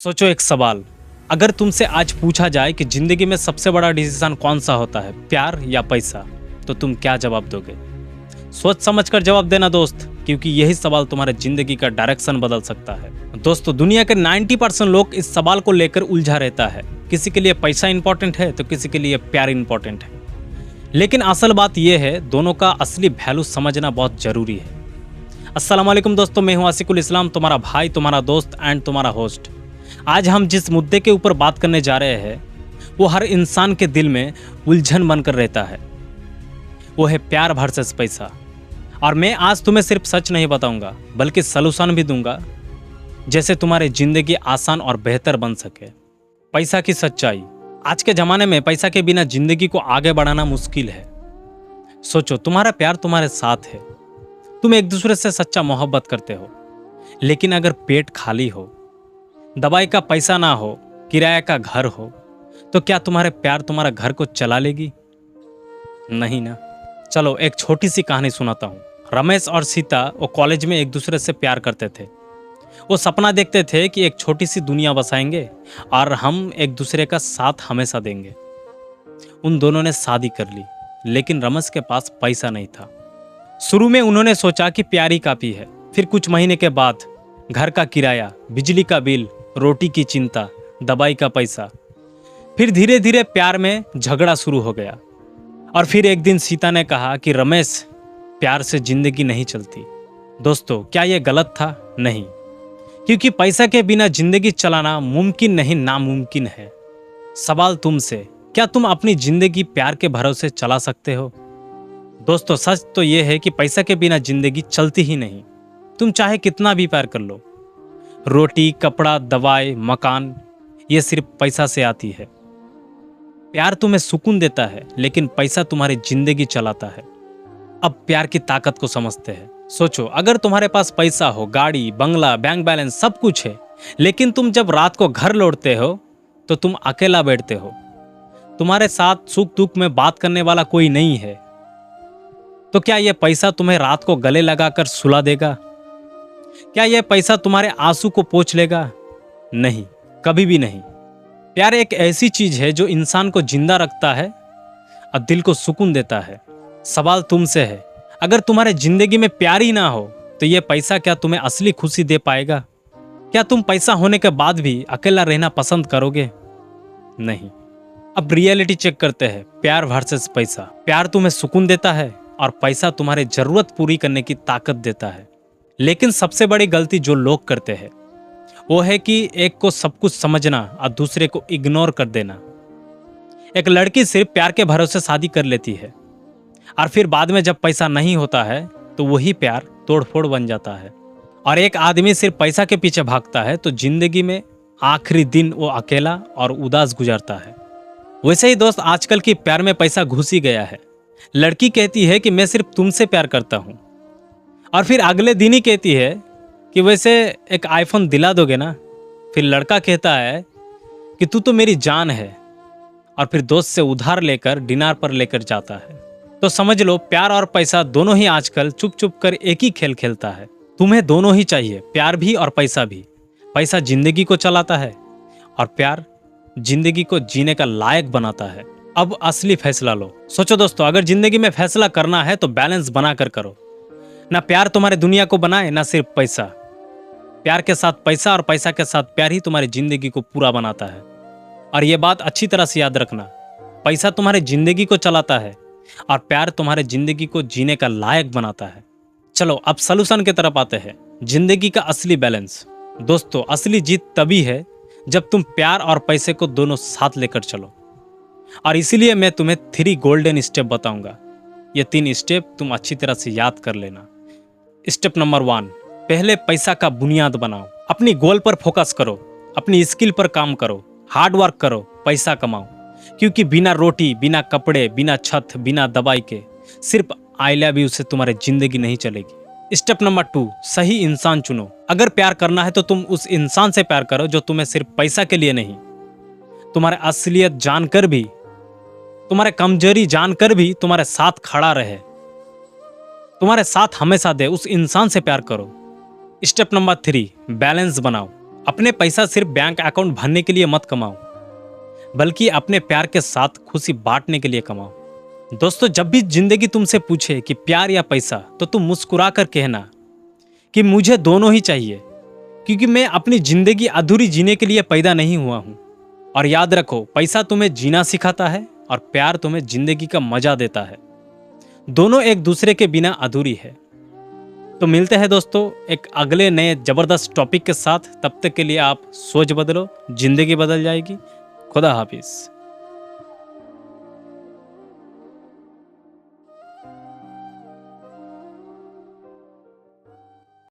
सोचो एक सवाल। अगर तुमसे आज पूछा जाए कि जिंदगी में सबसे बड़ा डिसीजन कौन सा होता है, प्यार या पैसा, तो तुम क्या जवाब दोगे? सोच समझकर जवाब देना दोस्त, क्योंकि यही सवाल तुम्हारे जिंदगी का डायरेक्शन बदल सकता है। दोस्तों, दुनिया के 90% लोग इस सवाल को लेकर उलझा रहता है। किसी के लिए पैसा इंपॉर्टेंट है तो किसी के लिए प्यार इंपॉर्टेंट है। लेकिन असल बात यह है, दोनों का असली वैल्यू समझना बहुत जरूरी है। अस्सलाम वालेकुम दोस्तों, मैं हूं आसिकुल इस्लाम, तुम्हारा भाई, तुम्हारा दोस्त एंड तुम्हारा होस्ट। आज हम जिस मुद्दे के ऊपर बात करने जा रहे हैं वो हर इंसान के दिल में उलझन बनकर रहता है। वो है प्यार वर्सेस पैसा। और मैं आज तुम्हें सिर्फ सच नहीं बताऊंगा बल्कि सलूशन भी दूंगा, जैसे तुम्हारी जिंदगी आसान और बेहतर बन सके। पैसा की सच्चाई। आज के ज़माने में पैसा के बिना जिंदगी को आगे बढ़ाना मुश्किल है। सोचो, तुम्हारा प्यार तुम्हारे साथ है, तुम एक दूसरे से सच्चा मोहब्बत करते हो, लेकिन अगर पेट खाली हो, दवाई का पैसा ना हो, किराए का घर हो, तो क्या तुम्हारे प्यार तुम्हारा घर को चला लेगी? नहीं ना। चलो एक छोटी सी कहानी सुनाता हूँ। रमेश और सीता वो कॉलेज में एक दूसरे से प्यार करते थे। वो सपना देखते थे कि एक छोटी सी दुनिया बसाएंगे और हम एक दूसरे का साथ हमेशा देंगे। उन दोनों ने शादी कर ली, लेकिन रमेश के पास पैसा नहीं था। शुरू में उन्होंने सोचा कि प्यार ही काफी है। फिर कुछ महीने के बाद घर का किराया, बिजली का बिल, रोटी की चिंता, दवाई का पैसा। फिर धीरे धीरे प्यार में झगड़ा शुरू हो गया। और फिर एक दिन सीता ने कहा कि रमेश, प्यार से जिंदगी नहीं चलती। दोस्तों, क्या यह गलत था? नहीं, क्योंकि पैसा के बिना जिंदगी चलाना मुमकिन नहीं, नामुमकिन है। सवाल तुमसे, क्या तुम अपनी जिंदगी प्यार के भरोसे चला सकते हो? दोस्तों, सच तो यह है कि पैसा के बिना जिंदगी चलती ही नहीं। तुम चाहे कितना भी प्यार कर लो, रोटी, कपड़ा, दवाई, मकान, ये सिर्फ पैसा से आती है। प्यार तुम्हें सुकून देता है, लेकिन पैसा तुम्हारी जिंदगी चलाता है। अब प्यार की ताकत को समझते हैं। सोचो, अगर तुम्हारे पास पैसा हो, गाड़ी, बंगला, बैंक बैलेंस, सब कुछ है, लेकिन तुम जब रात को घर लौटते हो तो तुम अकेला बैठते हो, तुम्हारे साथ सुख दुख में बात करने वाला कोई नहीं है, तो क्या यह पैसा तुम्हें रात को गले लगाकर सुला देगा? क्या यह पैसा तुम्हारे आंसू को पोंछ लेगा? नहीं, कभी भी नहीं। प्यार एक ऐसी चीज है जो इंसान को जिंदा रखता है और दिल को सुकून देता है। सवाल तुमसे है, अगर तुम्हारे जिंदगी में प्यार ही ना हो तो यह पैसा क्या तुम्हें असली खुशी दे पाएगा? क्या तुम पैसा होने के बाद भी अकेला रहना पसंद करोगे? नहीं। अब रियलिटी चेक करते हैं, प्यार वर्सेस पैसा। प्यार तुम्हें सुकून देता है और पैसा तुम्हारी जरूरत पूरी करने की ताकत देता है। लेकिन सबसे बड़ी गलती जो लोग करते हैं वो है कि एक को सब कुछ समझना और दूसरे को इग्नोर कर देना। एक लड़की सिर्फ प्यार के भरोसे शादी कर लेती है और फिर बाद में जब पैसा नहीं होता है तो वही प्यार तोड़फोड़ बन जाता है। और एक आदमी सिर्फ पैसा के पीछे भागता है तो जिंदगी में आखिरी दिन वो अकेला और उदास गुजरता है। वैसे ही दोस्त, आजकल की प्यार में पैसा घुस ही गया है। लड़की कहती है कि मैं सिर्फ तुमसे प्यार करता हूँ, और फिर अगले दिन ही कहती है कि वैसे एक आईफोन दिला दोगे ना। फिर लड़का कहता है कि तू तो मेरी जान है, और फिर दोस्त से उधार लेकर डिनर पर लेकर जाता है। तो समझ लो, प्यार और पैसा दोनों ही आजकल चुप चुप कर एक ही खेल खेलता है। तुम्हें दोनों ही चाहिए, प्यार भी और पैसा भी। पैसा जिंदगी को चलाता है और प्यार जिंदगी को जीने का लायक बनाता है। अब असली फैसला लो। सोचो दोस्तों, अगर जिंदगी में फैसला करना है तो बैलेंस बना कर करो। ना प्यार तुम्हारी दुनिया को बनाए, ना सिर्फ पैसा। प्यार के साथ पैसा और पैसा के साथ प्यार ही तुम्हारी जिंदगी को पूरा बनाता है। और यह बात अच्छी तरह से याद रखना, पैसा तुम्हारी जिंदगी को चलाता है और प्यार तुम्हारे जिंदगी को जीने का लायक बनाता है। चलो अब सलूशन की तरफ आते हैं, जिंदगी का असली बैलेंस। दोस्तों, असली जीत तभी है जब तुम प्यार और पैसे को दोनों साथ लेकर चलो। और इसीलिए मैं तुम्हें 3 गोल्डन स्टेप बताऊंगा। ये 3 स्टेप तुम अच्छी तरह से याद कर लेना। स्टेप नंबर 1, पहले पैसा का बुनियाद बनाओ। अपनी गोल पर फोकस करो, अपनी स्किल पर काम करो, हार्ड वर्क करो, पैसा कमाओ। क्योंकि बिना रोटी, बिना कपड़े, बिना छत, बिना दवाई के सिर्फ आई लव यू से तुम्हारी जिंदगी नहीं चलेगी। स्टेप नंबर 2, सही इंसान चुनो। अगर प्यार करना है तो तुम उस इंसान से प्यार करो जो तुम्हें सिर्फ पैसा के लिए नहीं, तुम्हारे असलियत जानकर भी, तुम्हारे कमजोरी जानकर भी तुम्हारे साथ खड़ा रहे, तुम्हारे साथ हमेशा दे, उस इंसान से प्यार करो। स्टेप नंबर 3, बैलेंस बनाओ। अपने पैसा सिर्फ बैंक अकाउंट भरने के लिए मत कमाओ, बल्कि अपने प्यार के साथ खुशी बांटने के लिए कमाओ। दोस्तों, जब भी जिंदगी तुमसे पूछे कि प्यार या पैसा, तो तुम मुस्कुरा कर कहना कि मुझे दोनों ही चाहिए, क्योंकि मैं अपनी जिंदगी अधूरी जीने के लिए पैदा नहीं हुआ हूं। और याद रखो, पैसा तुम्हें जीना सिखाता है और प्यार तुम्हें जिंदगी का मजा देता है। दोनों एक दूसरे के बिना अधूरी है। तो मिलते हैं दोस्तों एक अगले नए जबरदस्त टॉपिक के साथ। तब तक के लिए आप सोच बदलो, जिंदगी बदल जाएगी। खुदा हाफिज।